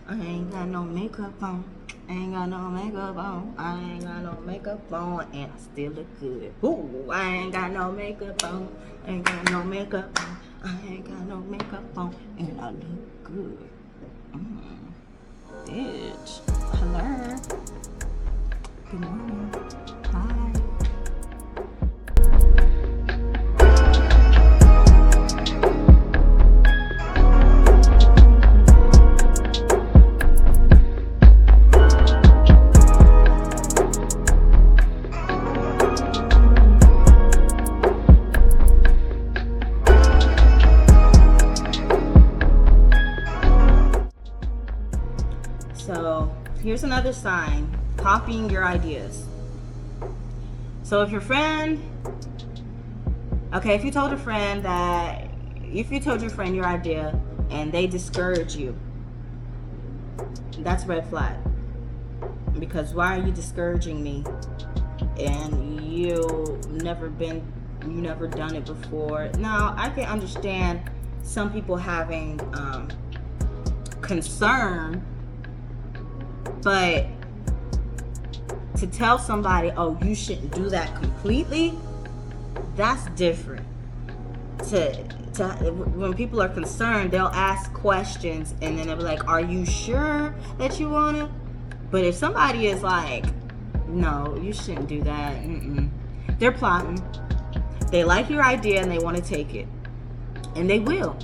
I ain't got no makeup on. I ain't got no makeup on. I ain't got no makeup on, and I still look good. Ooh, I ain't got no makeup on. I ain't got no makeup on. I ain't got no makeup on, and I look good. Bitch. Hello. Good morning. Hi. So here's another sign: copying your ideas. So if you told your friend your idea and they discourage you, that's red flag. Because why are you discouraging me? And you never done it before. Now I can understand some people having concern. But to tell somebody, oh, you shouldn't do that completely, that's different. When people are concerned, they'll ask questions and then they'll be like, are you sure that you want to? But if somebody is like, no, you shouldn't do that, they're plotting. They like your idea and they want to take it. And they will.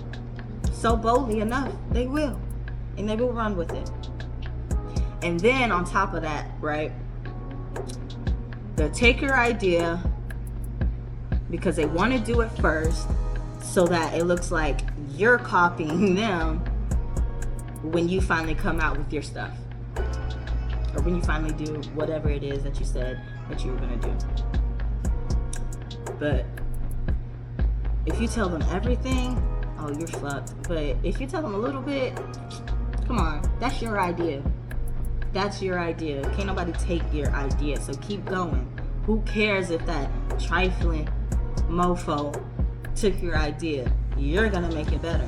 So boldly enough, they will. And they will run with it. And then on top of that, right, they'll take your idea because they want to do it first so that it looks like you're copying them when you finally come out with your stuff. Or when you finally do whatever it is that you said that you were going to do. But if you tell them everything, oh, you're fucked. But if you tell them a little bit, come on, that's your idea. That's your idea. Can't nobody take your idea, so keep going. Who cares if that trifling mofo took your idea? You're gonna make it better.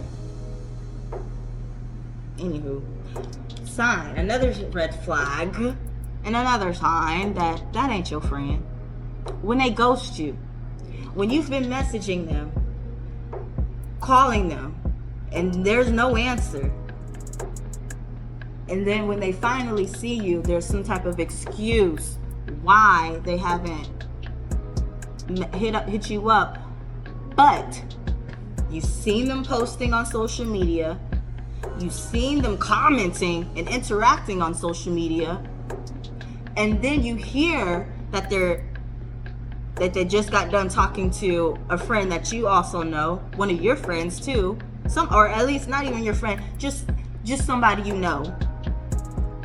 Anywho, sign, another red flag, and another sign that ain't your friend. When they ghost you, when you've been messaging them, calling them, and there's no answer. And then when they finally see you, there's some type of excuse why they haven't hit you up. But you've seen them posting on social media. You've seen them commenting and interacting on social media. And then you hear that they just got done talking to a friend that you also know, one of your friends too. Or at least not even your friend, just somebody you know.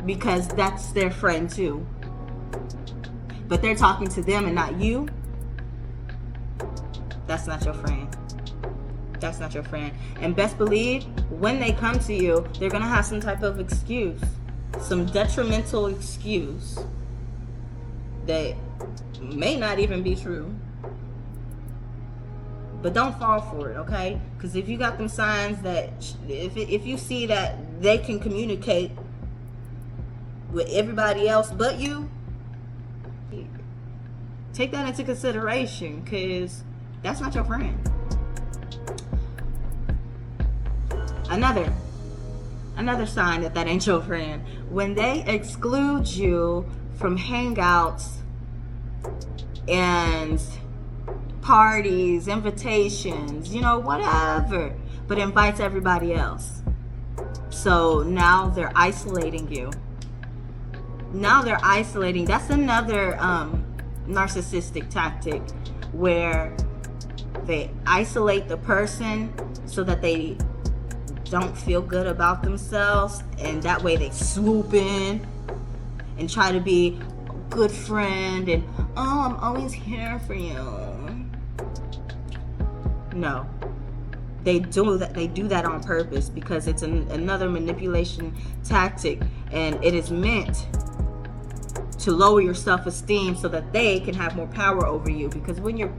Because that's their friend too. But they're talking to them and not you. That's not your friend. That's not your friend. And best believe, when they come to you, they're going to have some type of excuse. Some detrimental excuse that may not even be true. But don't fall for it, okay? Because if you got them signs that, if you see that they can communicate with everybody else but you, take that into consideration, because that's not your friend. Another sign that ain't your friend: when they exclude you from hangouts and parties, invitations, whatever, but invites everybody else. So now they're isolating you. That's another narcissistic tactic, where they isolate the person so that they don't feel good about themselves, and that way they swoop in and try to be a good friend and, oh, I'm always here for you. No. They do that on purpose, because it's another manipulation tactic, and it is meant to lower your self-esteem so that they can have more power over you. Because when your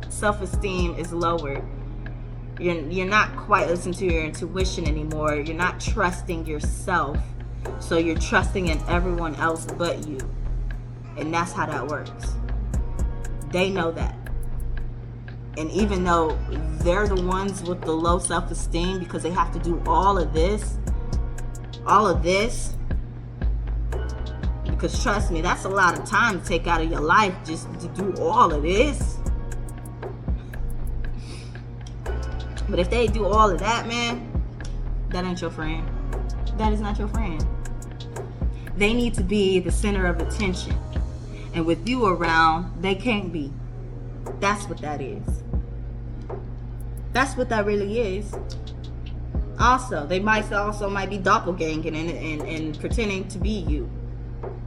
self-esteem is lowered, You're not quite listening to your intuition anymore. You're not trusting yourself. So you're trusting in everyone else but you. And that's how that works. They know that. And even though they're the ones with the low self-esteem because they have to do all of this, because trust me, that's a lot of time to take out of your life just to do all of this. But if they do all of that, man, that ain't your friend. That is not your friend. They need to be the center of attention. And with you around, they can't be. That's what that is. That's what that really is. Also, they might be doppelganging and pretending to be you.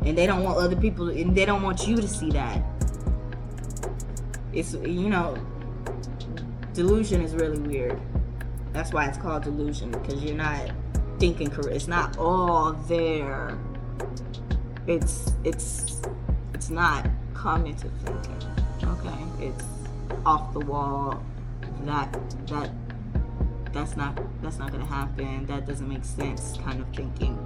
And they don't want other people, and they don't want you to see that. It's, delusion is really weird. That's why it's called delusion, because you're not thinking correct. It's not all there. It's not cognitive thinking. Okay, it's off the wall. That's not gonna happen. That doesn't make sense. Kind of thinking.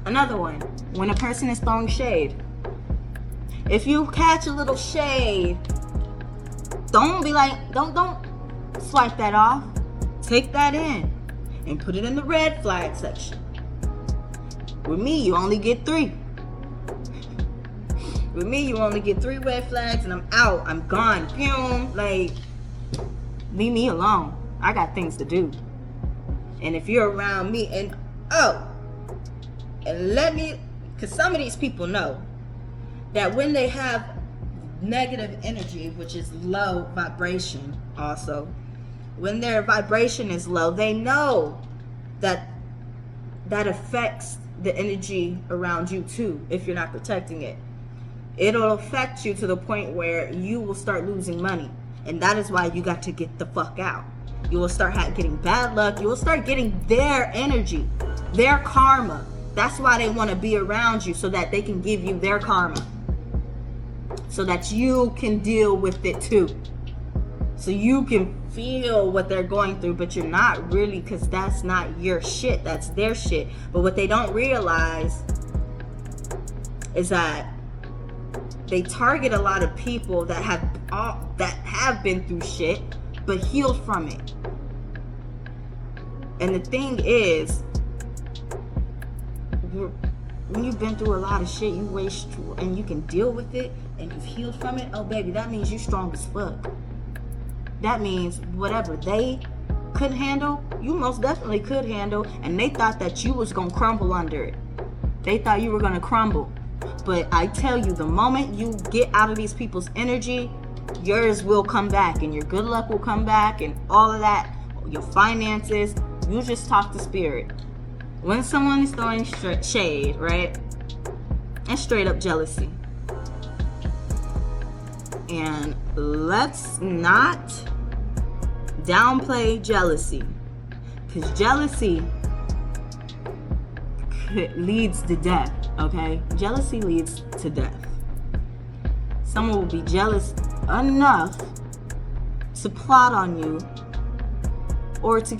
Another one, when a person is throwing shade. If you catch a little shade, don't swipe that off. Take that in and put it in the red flag section. With me, you only get 3. With me, you only get 3 red flags and I'm out. I'm gone. Boom. Like, leave me alone. I got things to do. And if you're around me because some of these people know that when they have negative energy, which is low vibration also, when their vibration is low, they know that affects the energy around you too, if you're not protecting it. It'll affect you to the point where you will start losing money. And that is why you got to get the fuck out. You will start getting bad luck. You will start getting their energy, their karma. That's why they want to be around you, so that they can give you their karma. So that you can deal with it too. So you can feel what they're going through, but you're not really, because that's not your shit. That's their shit. But what they don't realize is that they target a lot of people that have been through shit, but healed from it. And the thing is, when you've been through a lot of shit, and you can deal with it, and you've healed from it, oh baby, that means you're strong as fuck. That means whatever they couldn't handle, you most definitely could handle, and they thought that you was gonna crumble under it. They thought you were gonna crumble. But I tell you, the moment you get out of these people's energy, yours will come back, and your good luck will come back, and all of that, your finances. You just talk to spirit. When someone is throwing shade, right? And straight up jealousy. And let's not downplay jealousy, because jealousy leads to death. Okay, jealousy leads to death. Someone will be jealous enough to plot on you, or to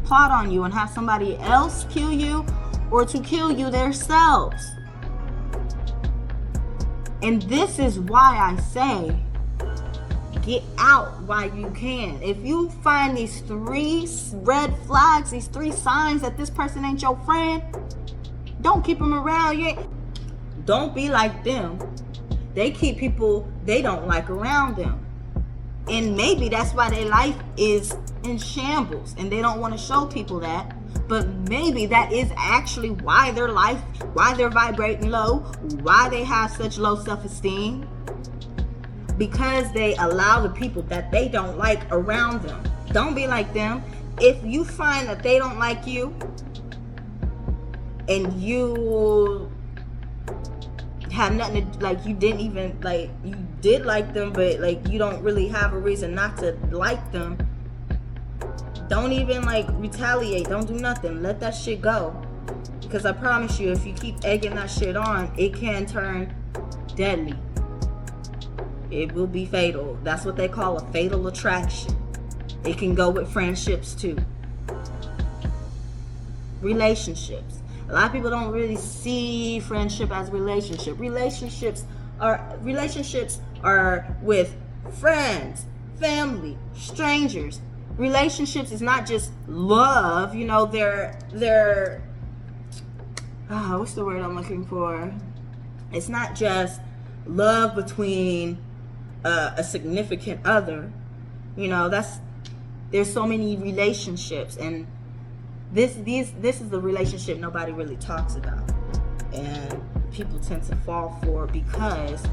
plot on you and have somebody else kill you, or to kill you themselves. And this is why I say, get out while you can. If you find these 3 red flags, these 3 signs that this person ain't your friend, don't keep them around. Don't be like them. They keep people they don't like around them. And maybe that's why their life is in shambles and they don't want to show people that. But maybe that is actually why they're vibrating low, why they have such low self-esteem. Because they allow the people that they don't like around them. Don't be like them. If you find that they don't like you, and you have nothing to, like, you didn't even, like, you did like them, but, like, you don't really have a reason not to like them, don't even, like, retaliate. Don't do nothing. Let that shit go. Because I promise you, if you keep egging that shit on, it can turn deadly. It will be fatal. That's what they call a fatal attraction. It can go with friendships too. Relationships. A lot of people don't really see friendship as relationship. Relationships are with friends, family, strangers. Relationships is not just love, you know, they're what's the word I'm looking for? It's not just love between a significant other. You know, there's so many relationships, and this is the relationship nobody really talks about, and people tend to fall for because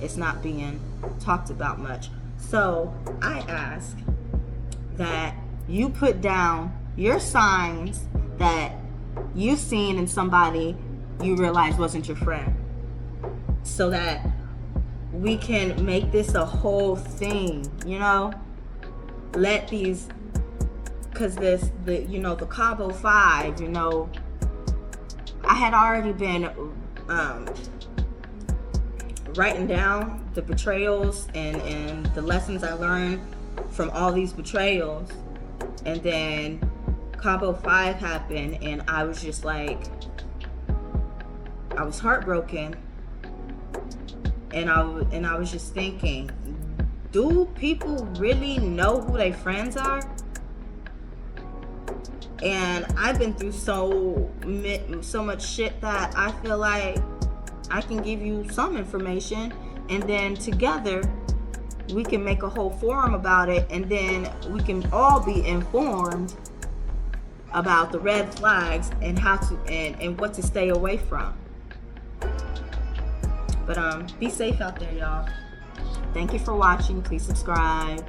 it's not being talked about much. So I ask that you put down your signs that you've seen in somebody you realize wasn't your friend, so that we can make this a whole thing, you know. Let these, because the Cabo 5, you know, I had already been writing down the betrayals and the lessons I learned from all these betrayals, and then Cabo 5 happened, and I was just like, I was heartbroken, and I was just thinking, do people really know who their friends are? And I've been through so much shit that I feel like I can give you some information, and then together we can make a whole forum about it, and then we can all be informed about the red flags and how to and what to stay away from. But be safe out there, y'all. Thank you for watching. Please subscribe.